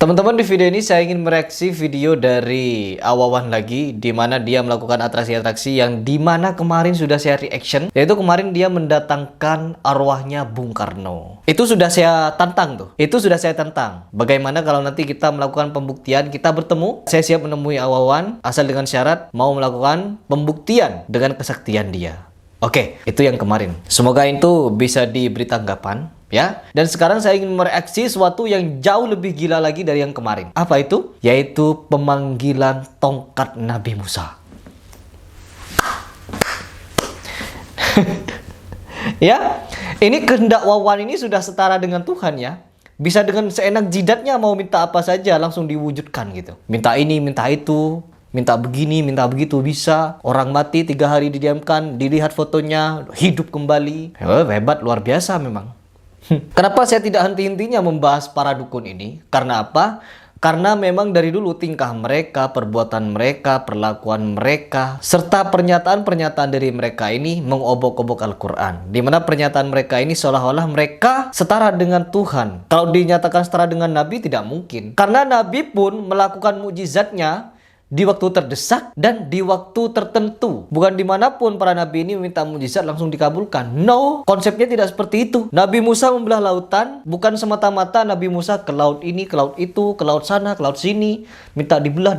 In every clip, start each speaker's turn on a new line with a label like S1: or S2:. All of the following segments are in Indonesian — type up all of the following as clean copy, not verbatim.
S1: Teman-teman, di video ini saya ingin mereaksi video dari Awawan lagi, di mana dia melakukan atraksi-atraksi yang dimana kemarin sudah saya reaction, yaitu kemarin dia mendatangkan arwahnya Bung Karno. Itu sudah saya tantang tuh. Itu sudah saya tantang. Bagaimana kalau nanti kita melakukan pembuktian, kita bertemu, saya siap menemui Awawan asal dengan syarat mau melakukan pembuktian dengan kesaktian dia. Oke, itu yang kemarin. Semoga itu bisa diberi tanggapan. Ya, dan sekarang saya ingin mereaksi sesuatu yang jauh lebih gila lagi dari yang kemarin. Apa itu? Yaitu pemanggilan tongkat Nabi Musa. Ya, ini kehendak Wawan ini sudah setara dengan Tuhan ya. Bisa dengan seenak jidatnya mau minta apa saja langsung diwujudkan gitu. Minta ini, minta itu, minta begini, minta begitu bisa. Orang mati 3 hari didiamkan, dilihat fotonya, hidup kembali. Hebat, luar biasa memang. Kenapa saya tidak henti-hentinya membahas para dukun ini? Karena apa? Karena memang dari dulu tingkah mereka, perbuatan mereka, perlakuan mereka, serta pernyataan-pernyataan dari mereka ini mengobok-obok Al-Quran. Di mana pernyataan mereka ini seolah-olah mereka setara dengan Tuhan. Kalau dinyatakan setara dengan Nabi tidak mungkin. Karena Nabi pun melakukan mukjizatnya di waktu terdesak dan di waktu tertentu. Bukan dimanapun para nabi ini meminta mujizat langsung dikabulkan. No, konsepnya tidak seperti itu. Nabi Musa membelah lautan, bukan semata-mata Nabi Musa ke laut ini, ke laut itu, ke laut sana, ke laut sini, minta dibelah.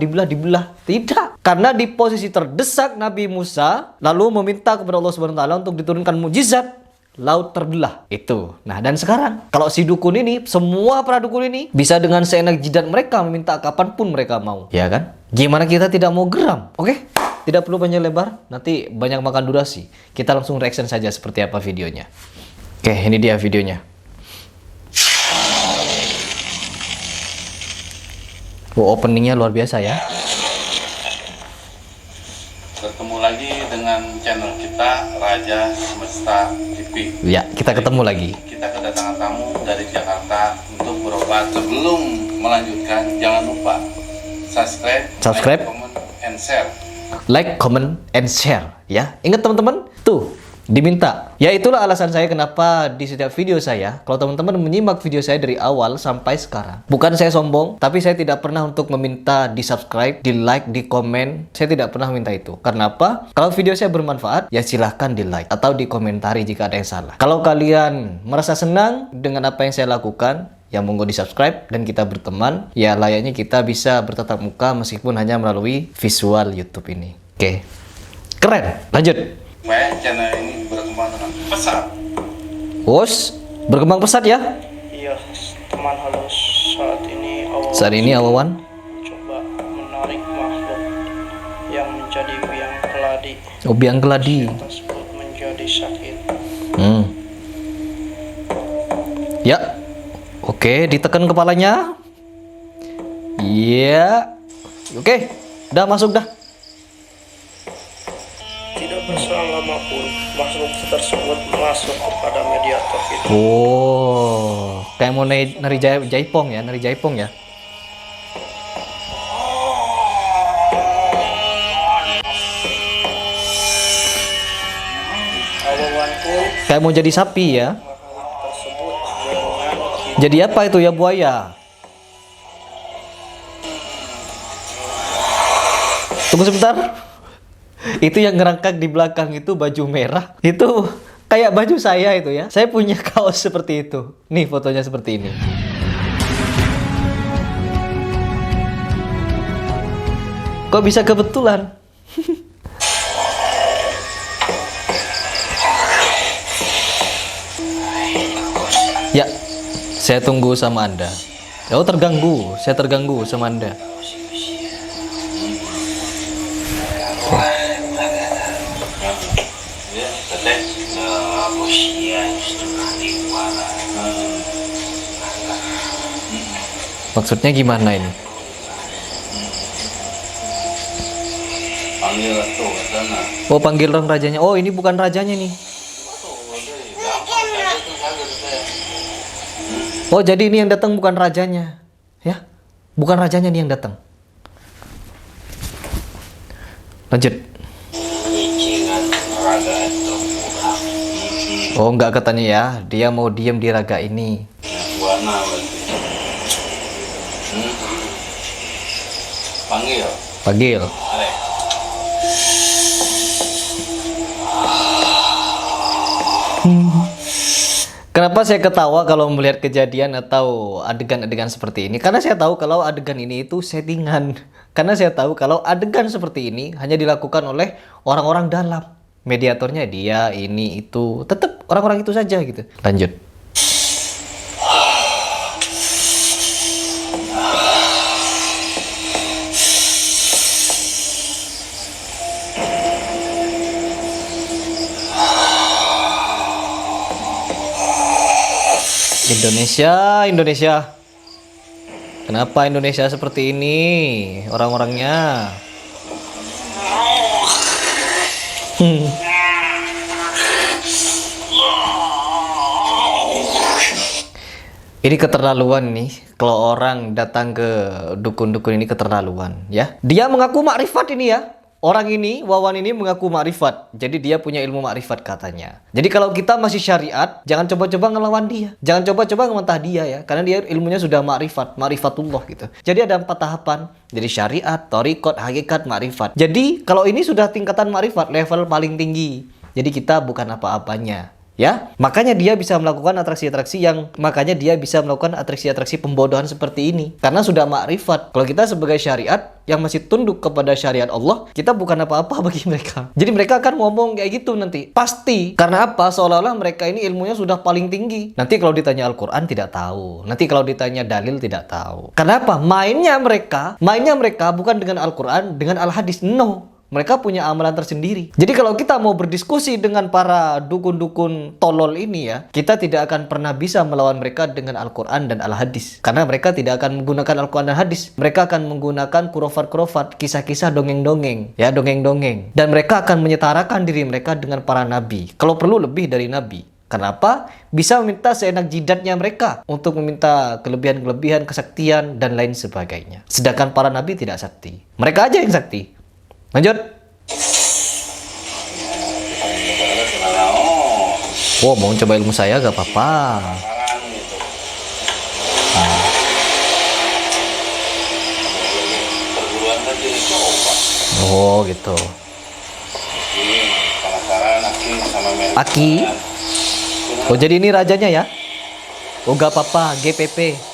S1: Tidak. Karena di posisi terdesak Nabi Musa lalu meminta kepada Allah Subhanahu wa taala untuk diturunkan mujizat. Laut terbelah itu. Nah, dan sekarang kalau si dukun ini, semua para dukun ini bisa dengan seenak jidat mereka meminta kapanpun mereka mau, ya kan? Gimana kita tidak mau geram? Oke? Tidak perlu panjang lebar, nanti banyak makan durasi. Kita langsung reaction saja seperti apa videonya. Oke, ini dia videonya. Openingnya luar biasa ya.
S2: Bertemu lagi dengan channel kita Raja Semesta TV.
S1: Ya, kita ketemu lagi.
S2: Kita kedatangan tamu dari Jakarta untuk berobat. Sebelum melanjutkan, jangan lupa subscribe, like, comment, and share.
S1: Like, comment, and share. Ya, ingat teman-teman, tuh diminta. Ya, itulah alasan saya kenapa di setiap video saya, kalau teman-teman menyimak video saya dari awal sampai sekarang, bukan saya sombong, tapi saya tidak pernah untuk meminta di subscribe, di like, di komen. Saya tidak pernah minta itu. Karena apa? Kalau video saya bermanfaat, ya silahkan di like atau di komentari jika ada yang salah. Kalau kalian merasa senang dengan apa yang saya lakukan, ya monggo di subscribe dan kita berteman. Ya layaknya kita bisa bertatap muka meskipun hanya melalui visual YouTube ini. Oke, keren. Lanjut.
S2: Supaya channel ini berkembang dengan pesat.
S1: Berkembang pesat ya?
S3: Iya, teman halus.
S1: Saat ini Awawan
S3: coba menarik makhluk yang menjadi biang keladi.
S1: Biang keladi.
S3: Tersebut menjadi sakit.
S1: Ya. Oke, ditekan kepalanya. Iya. Oke, udah masuk dah.
S3: Tidak berselang lama pun makhluk tersebut masuk kepada mediator itu.
S1: Kayak mau nari jaipong ya, nari jaipong ya.
S3: Awawan pun
S1: Kayak mau jadi sapi ya.
S3: makhluk tersebut dengan
S1: Jadi apa itu ya, buaya? Tunggu sebentar. Itu yang ngerangkak di belakang itu baju merah. Itu kayak baju saya itu ya. Saya punya kaos seperti itu. Nih fotonya seperti ini. Kok bisa kebetulan? Ya, saya tunggu sama Anda. Oh, terganggu. Saya terganggu sama Anda. Maksudnya gimana ini?
S2: Panggil tuh sana.
S1: Oh, panggil orang rajanya. Oh, ini bukan rajanya nih. Oh, jadi ini yang datang bukan rajanya. Ya. Bukan rajanya nih yang datang. Lanjut. Oh, enggak katanya ya. Dia mau diem di raga ini.
S2: Warna berarti. Panggil.
S1: Panggil.
S2: Are.
S1: Kenapa saya ketawa kalau melihat kejadian atau adegan-adegan seperti ini? Karena saya tahu kalau adegan ini itu settingan. Karena saya tahu kalau adegan seperti ini hanya dilakukan oleh orang-orang dalam. Mediatornya dia, ini, itu. Tetap orang-orang itu saja gitu. Lanjut. Indonesia, Indonesia. Kenapa Indonesia seperti ini orang-orangnya? Ini keterlaluan nih. Kalau orang datang ke dukun-dukun ini keterlaluan, ya. Dia mengaku makrifat ini ya. Orang ini, Wawan ini mengaku makrifat. Jadi dia punya ilmu makrifat katanya. Jadi kalau kita masih syariat, jangan coba-coba ngelawan dia. Jangan coba-coba ngebantah dia ya. Karena dia ilmunya sudah makrifat, makrifatullah gitu. Jadi ada 4 tahapan. Jadi syariat, thariqat, hakikat, makrifat. Jadi kalau ini sudah tingkatan makrifat, level paling tinggi. Jadi kita bukan apa-apanya. Ya, makanya dia bisa melakukan atraksi-atraksi pembodohan seperti ini karena sudah makrifat. Kalau kita sebagai syariat yang masih tunduk kepada syariat Allah, kita bukan apa-apa bagi mereka. Jadi mereka akan ngomong kayak gitu nanti. Pasti. Karena apa? Seolah-olah mereka ini ilmunya sudah paling tinggi. Nanti kalau ditanya Al-Qur'an tidak tahu. Nanti kalau ditanya dalil tidak tahu. Kenapa? Mainnya mereka bukan dengan Al-Qur'an, dengan Al-Hadis. No. Mereka punya amalan tersendiri. Jadi kalau kita mau berdiskusi dengan para dukun-dukun tolol ini ya, kita tidak akan pernah bisa melawan mereka dengan Al-Quran dan Al-Hadis. Karena mereka tidak akan menggunakan Al-Quran dan Hadis. Mereka akan menggunakan kurofat-kurofat, kisah-kisah dongeng-dongeng. Ya, dongeng-dongeng. Dan mereka akan menyetarakan diri mereka dengan para nabi. Kalau perlu lebih dari nabi. Kenapa? Bisa meminta seenak jidatnya mereka untuk meminta kelebihan-kelebihan, kesaktian, dan lain sebagainya. Sedangkan para nabi tidak sakti. Mereka aja yang sakti. Lanjut. Wow, mau coba ilmu saya gak apa-apa. Oh gitu. Aki. Oh jadi ini rajanya ya? Oh gak apa-apa, GPP.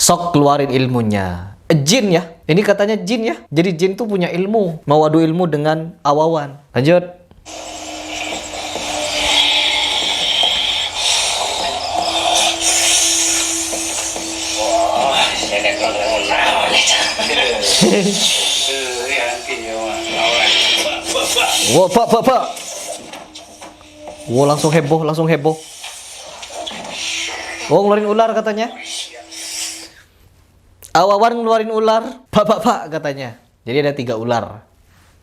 S1: Sok keluarin ilmunya. Jin ya. Ini katanya jin ya. Jadi jin tuh punya ilmu. Mewadu ilmu dengan awawan. Lanjut. Wah, pak. Wah, langsung heboh. Oh, ngeluarin ular katanya. Awawan ngeluarin ular. Pak katanya. Jadi ada 3 ular.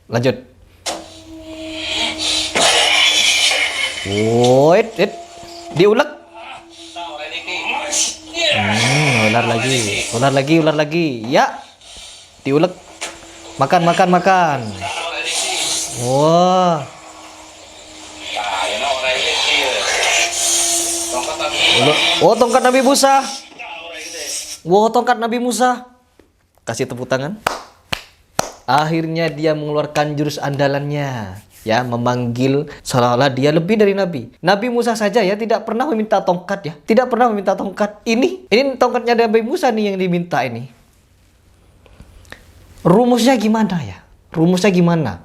S1: Lanjut. Wait. Diulek. Ular lagi. Ya. Diulek. Makan. Wah. Oh, tongkat Nabi Musa. Wow, tongkat Nabi Musa. Kasih tepuk tangan. Akhirnya dia mengeluarkan jurus andalannya. Ya, memanggil seolah-olah dia lebih dari Nabi. Nabi Musa saja ya tidak pernah meminta tongkat ya. Tidak pernah meminta tongkat. Ini tongkatnya Nabi Musa nih yang diminta ini. Rumusnya gimana ya?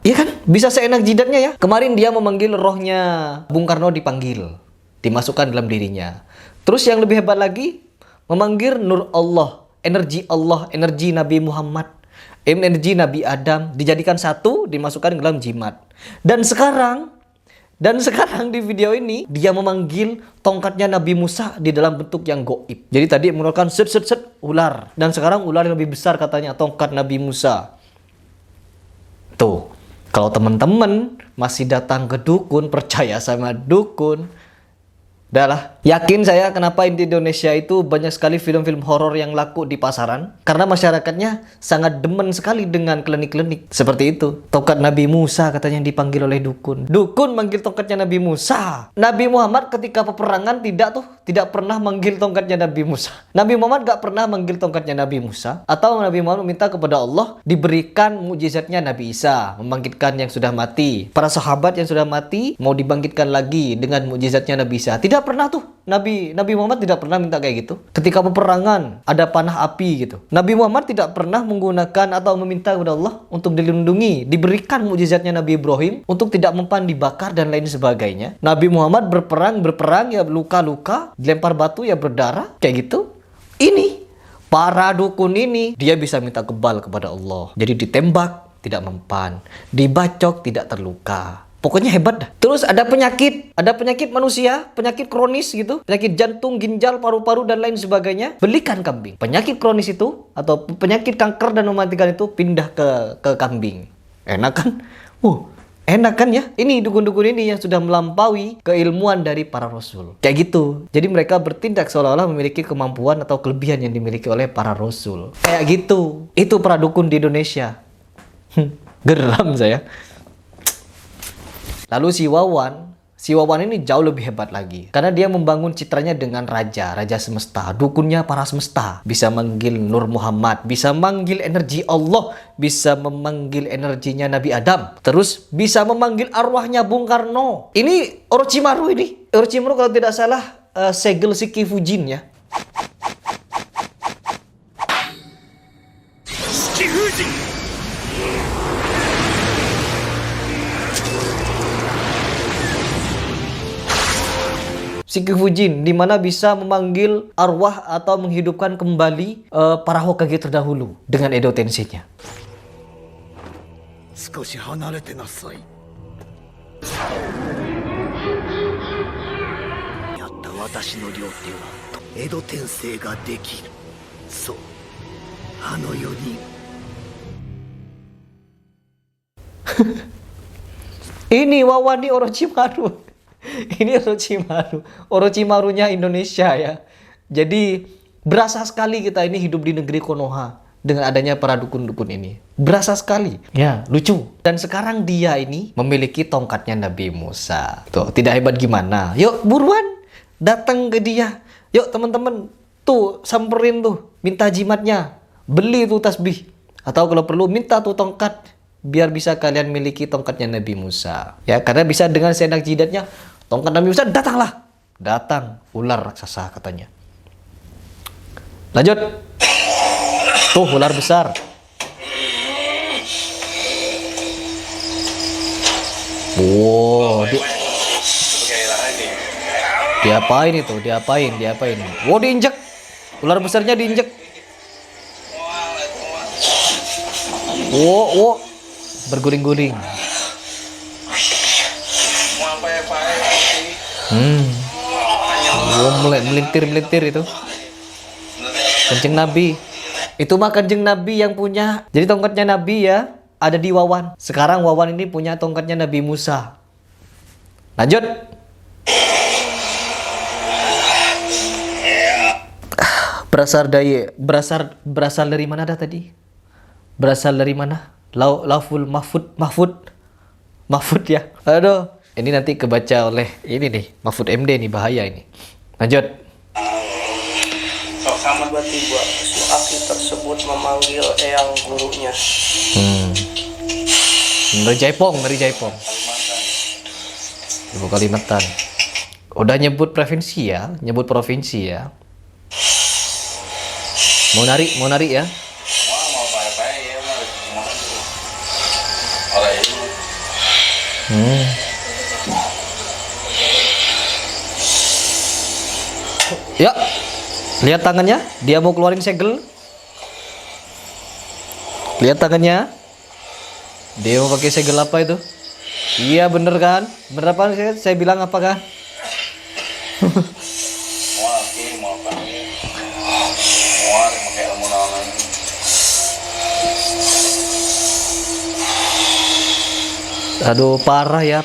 S1: Iya kan? Bisa seenak jidatnya ya. Kemarin dia memanggil rohnya Bung Karno dipanggil. Dimasukkan dalam dirinya. Terus yang lebih hebat lagi, memanggil nur Allah, energi Nabi Muhammad, energi Nabi Adam, dijadikan satu, dimasukkan ke dalam jimat. Dan sekarang di video ini, dia memanggil tongkatnya Nabi Musa di dalam bentuk yang goib. Jadi tadi mengeluarkan set ular. Dan sekarang ular yang lebih besar katanya, tongkat Nabi Musa. Tuh, kalau teman-teman masih datang ke dukun, percaya sama dukun, Udah lah. Yakin saya kenapa di Indonesia itu banyak sekali film-film horor yang laku di pasaran. Karena masyarakatnya sangat demen sekali dengan klinik-klinik. Seperti itu. Tongkat Nabi Musa katanya dipanggil oleh dukun. Dukun manggil tongkatnya Nabi Musa. Nabi Muhammad ketika peperangan tidak pernah manggil tongkatnya Nabi Musa. Nabi Muhammad gak pernah manggil tongkatnya Nabi Musa. Atau Nabi Muhammad minta kepada Allah diberikan mukjizatnya Nabi Isa. Membangkitkan yang sudah mati. Para sahabat yang sudah mati mau dibangkitkan lagi dengan mukjizatnya Nabi Isa. Tidak pernah tuh. Nabi Muhammad tidak pernah minta kayak gitu. Ketika peperangan ada panah api gitu. Nabi Muhammad tidak pernah menggunakan atau meminta kepada Allah untuk dilindungi, diberikan mukjizatnya Nabi Ibrahim untuk tidak mempan dibakar dan lain sebagainya. Nabi Muhammad berperang ya luka-luka, dilempar batu ya berdarah kayak gitu. Ini para dukun ini dia bisa minta kebal kepada Allah. Jadi ditembak tidak mempan, dibacok tidak terluka. Pokoknya hebat dah. Terus ada penyakit manusia, penyakit kronis gitu, penyakit jantung, ginjal, paru-paru dan lain sebagainya. Belikan kambing. Penyakit kronis itu atau penyakit kanker dan mematikan itu pindah ke kambing. Enak kan? Enak kan ya? Ini dukun-dukun ini yang sudah melampaui keilmuan dari para rasul. Kayak gitu. Jadi mereka bertindak seolah-olah memiliki kemampuan atau kelebihan yang dimiliki oleh para rasul. Kayak gitu. Itu para dukun di Indonesia. Geram saya. Lalu si Wawan ini jauh lebih hebat lagi. Karena dia membangun citranya dengan raja semesta. Dukunnya para semesta. Bisa manggil Nur Muhammad. Bisa manggil energi Allah. Bisa memanggil energinya Nabi Adam. Terus bisa memanggil arwahnya Bung Karno. Ini Orochimaru ini. Orochimaru kalau tidak salah segel Shiki Fujin ya. Shiki Fujin, di mana bisa memanggil arwah atau menghidupkan kembali para Hokage terdahulu dengan Edo Tensei-nya. Ini Wawan di Orochimaru. Ini Orochimarunya Indonesia ya. Jadi berasa sekali kita ini hidup di negeri Konoha dengan adanya para dukun-dukun ini. Berasa sekali. Ya, lucu. Dan sekarang dia ini memiliki tongkatnya Nabi Musa. Tuh, tidak hebat gimana? Yuk, buruan datang ke dia. Yuk, teman-teman. Tuh, samperin tuh. Minta jimatnya. Beli tuh tasbih. Atau kalau perlu minta tuh tongkat. Biar bisa kalian miliki tongkatnya Nabi Musa. Ya, karena bisa dengan seenak jidatnya. Tongkat Nabi Musa, datanglah. Datang ular raksasa katanya. Lanjut. Tuh ular besar. Wow, diapain itu? Diapain? Wow, diinjek. Ular besarnya diinjek. Wow, berguling-guling. Melintir itu. Kanjeng Nabi. Itu mah Kanjeng Nabi yang punya. Jadi tongkatnya Nabi ya ada di Wawan. Sekarang Wawan ini punya tongkatnya Nabi Musa. Lanjut. Berasal dari mana dah tadi? Berasal dari mana? Lauful Mahfud ya. Aduh, ini nanti kebaca oleh ini nih, Mahfud MD nih, bahaya ini. Lanjut.
S3: Tiba-tiba si Aki tersebut memanggil eyang gurunya.
S1: Dari Jaipong. Ibu Kalimantan. Udah nyebut provinsi ya. Mau narik ya. Ya, lihat tangannya, dia mau keluarin segel. Lihat tangannya, dia mau pakai segel apa itu? Iya bener kan? Bener apa saya bilang apa kan? Aduh, parah ya.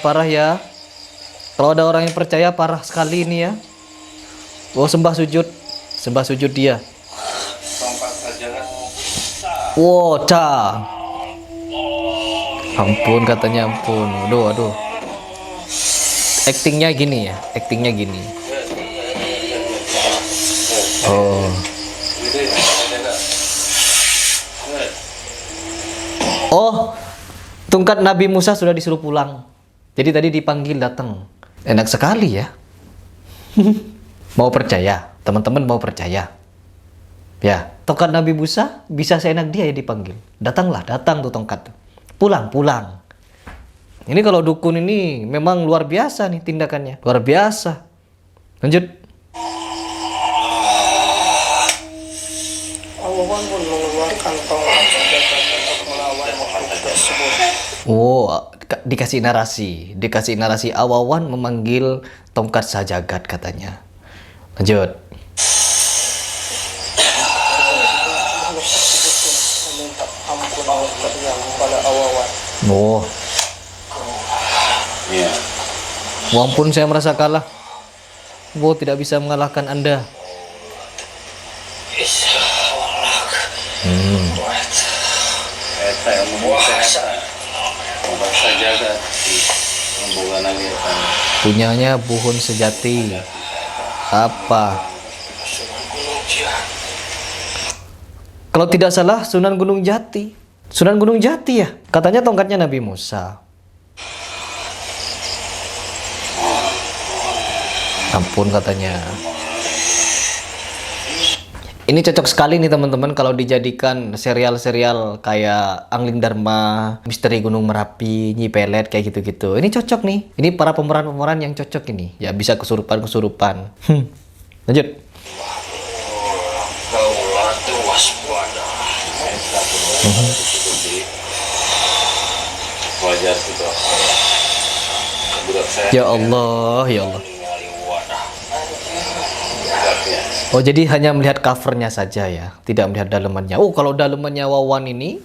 S1: Kalau ada orang yang percaya, parah sekali ini ya. Oh, sembah sujud dia.
S2: Tongkat sajagat.
S1: Wow, ampun katanya, ampun. Aduh. Aktingnya gini. Oh. Oh, tongkat Nabi Musa sudah disuruh pulang. Jadi tadi dipanggil datang. Enak sekali ya. Mau percaya? Teman-teman mau percaya? Ya, tongkat Nabi Musa bisa seenak dia ya dipanggil. Datang tuh tongkat. Pulang. Ini kalau dukun ini memang luar biasa nih tindakannya. Luar biasa. Lanjut.
S3: Awawan pun mengeluarkan tongkat sajagat untuk melawan makhluk tersebut.
S1: Oh, dikasih narasi Awawan memanggil tongkat sajagat katanya. Lanjut.
S3: Makhluk tersebut pun meminta ampun Allah terdiam kepada Awawan.
S1: Oh,
S2: Iya.
S1: ampun saya merasa kalah. Gua tidak bisa mengalahkan Anda.
S2: Eta yang membuat sajagat membuka lagi.
S1: Punyanya buhun sejati. Apa? Kalau tidak salah Sunan Gunung Jati. Sunan Gunung Jati ya. Katanya tongkatnya Nabi Musa. Ampun katanya. Ini cocok sekali nih teman-teman kalau dijadikan serial-serial kayak Angling Dharma, Misteri Gunung Merapi, Nyi Pelet kayak gitu-gitu. Ini cocok nih. Ini para pemeran-pemeran yang cocok ini. Ya bisa kesurupan-kesurupan. Lanjut.
S2: Wajar gitu. Budak saya.
S1: Ya Allah, ya Allah. Oh, jadi hanya melihat covernya saja ya, tidak melihat dalemannya. Oh, kalau dalemannya Wawan ini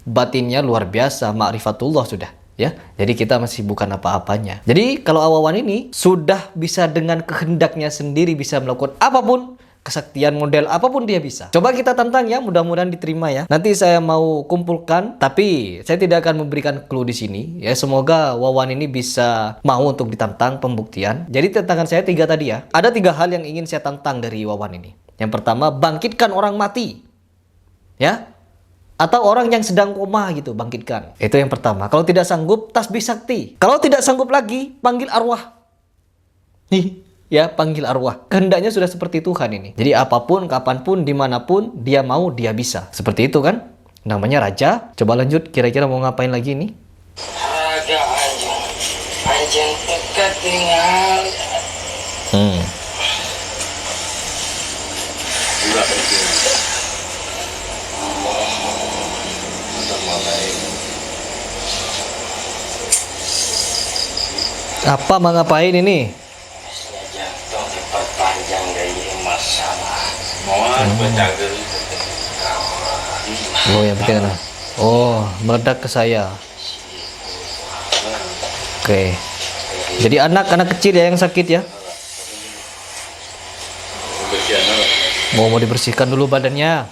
S1: batinnya luar biasa, ma'rifatullah sudah ya. Jadi kita masih bukan apa-apanya. Jadi kalau Wawan ini sudah bisa dengan kehendaknya sendiri bisa melakukan apapun, kesaktian model apapun dia bisa. Coba kita tantang ya, mudah-mudahan diterima ya. Nanti saya mau kumpulkan, tapi saya tidak akan memberikan clue di sini ya. Semoga Wawan ini bisa mau untuk ditantang pembuktian. Jadi tantangan saya 3 tadi ya. Ada 3 hal yang ingin saya tantang dari Wawan ini. Yang pertama, bangkitkan orang mati. Ya. Atau orang yang sedang koma gitu, bangkitkan. Itu yang pertama. Kalau tidak sanggup, tasbih sakti. Kalau tidak sanggup lagi, panggil arwah. Ya, panggil arwah. Kehendaknya sudah seperti Tuhan ini. Jadi apapun, kapanpun, dimanapun, dia mau, dia bisa. Seperti itu kan? Namanya raja. Coba lanjut, kira-kira mau ngapain lagi ini?
S4: Ada anjing dekat tinggal.
S2: Budak kecil. Untuk mulai.
S1: Apa mau ngapain ini?
S4: Jantung diperpanjang dari masalah.
S2: Mohon berjaga.
S1: Oh, yang penting apa? Oh, meledak ke saya. Oke. Jadi anak kecil ya yang sakit ya? Mau dibersihkan dulu badannya.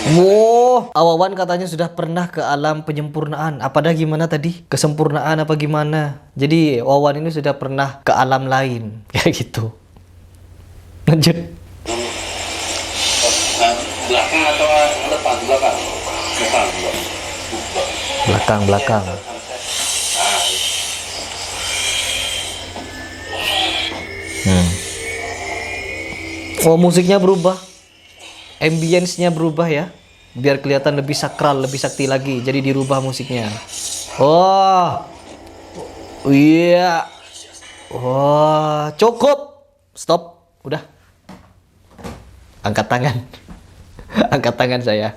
S1: Wow, Awawan katanya sudah pernah ke alam penyempurnaan. Apa dah gimana tadi? Kesempurnaan apa gimana? Jadi Wawan ini sudah pernah ke alam lain. Kayak gitu. Lanjut.
S2: Belakang atau depan? Belakang.
S1: Belakang. Oh, musiknya berubah. Ambience-nya berubah ya. Biar kelihatan lebih sakral, lebih sakti lagi. Jadi dirubah musiknya. Oh. Iya. Wah, cukup. Stop. Udah. Angkat tangan. Angkat tangan saya.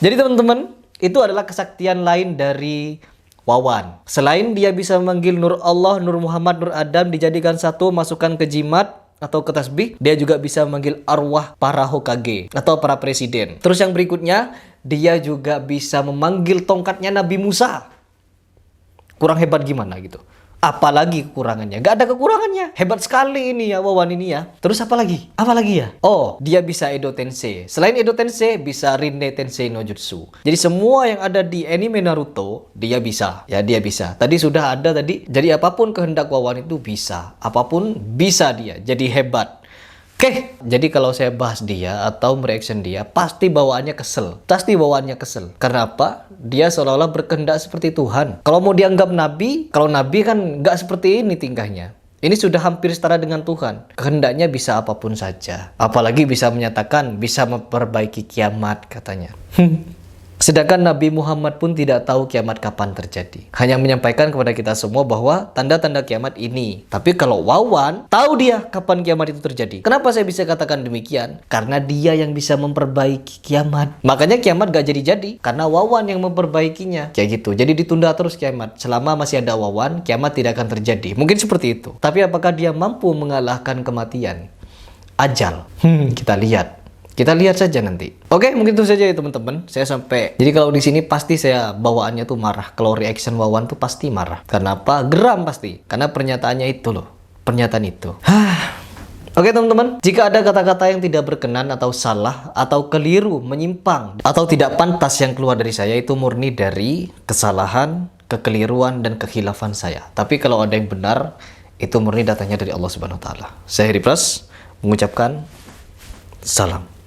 S1: Jadi teman-teman, itu adalah kesaktian lain dari Wawan. Selain dia bisa memanggil Nur Allah, Nur Muhammad, Nur Adam dijadikan satu, masukkan ke jimat atau ke tasbih, dia juga bisa memanggil arwah para Hokage atau para presiden. Terus yang berikutnya, dia juga bisa memanggil tongkatnya Nabi Musa. Kurang hebat gimana gitu. Apalagi kekurangannya? Gak ada kekurangannya. Hebat sekali ini ya Wawan ini ya. Terus apa lagi? Apa lagi ya? Oh, dia bisa Edo Tensei. Selain Edo Tensei, bisa Rinne Tensei no Jutsu. Jadi semua yang ada di anime Naruto, dia bisa. Ya, dia bisa. Tadi sudah ada tadi. Jadi apapun kehendak Wawan itu bisa. Apapun bisa dia. Jadi hebat. Oke, jadi kalau saya bahas dia atau mereaction dia, pasti bawaannya kesel. Pasti bawaannya kesel. Karena apa? Dia seolah-olah berkehendak seperti Tuhan. Kalau mau dianggap nabi, kalau nabi kan nggak seperti ini tingkahnya. Ini sudah hampir setara dengan Tuhan. Kehendaknya bisa apapun saja. Apalagi bisa menyatakan, bisa memperbaiki kiamat katanya. Sedangkan Nabi Muhammad pun tidak tahu kiamat kapan terjadi. Hanya menyampaikan kepada kita semua bahwa tanda-tanda kiamat ini. Tapi kalau Wawan, tahu dia kapan kiamat itu terjadi. Kenapa saya bisa katakan demikian? Karena dia yang bisa memperbaiki kiamat. Makanya kiamat gak jadi-jadi. Karena Wawan yang memperbaikinya. Kayak gitu. Jadi ditunda terus kiamat. Selama masih ada Wawan, kiamat tidak akan terjadi. Mungkin seperti itu. Tapi apakah dia mampu mengalahkan kematian? Ajal. Kita lihat. Kita lihat saja nanti. Oke, mungkin itu saja ya teman-teman. Saya sampai. Jadi kalau di sini pasti saya bawaannya tuh marah. Kalau reaction Wawan tuh pasti marah. Karena apa? Geram pasti. Karena pernyataannya itu loh. Pernyataan itu. Oke teman-teman, jika ada kata-kata yang tidak berkenan atau salah atau keliru, menyimpang atau tidak pantas yang keluar dari saya, itu murni dari kesalahan, kekeliruan dan kekhilafan saya. Tapi kalau ada yang benar, itu murni datangnya dari Allah Subhanahu wa taala. Saya Heri Pras mengucapkan salam.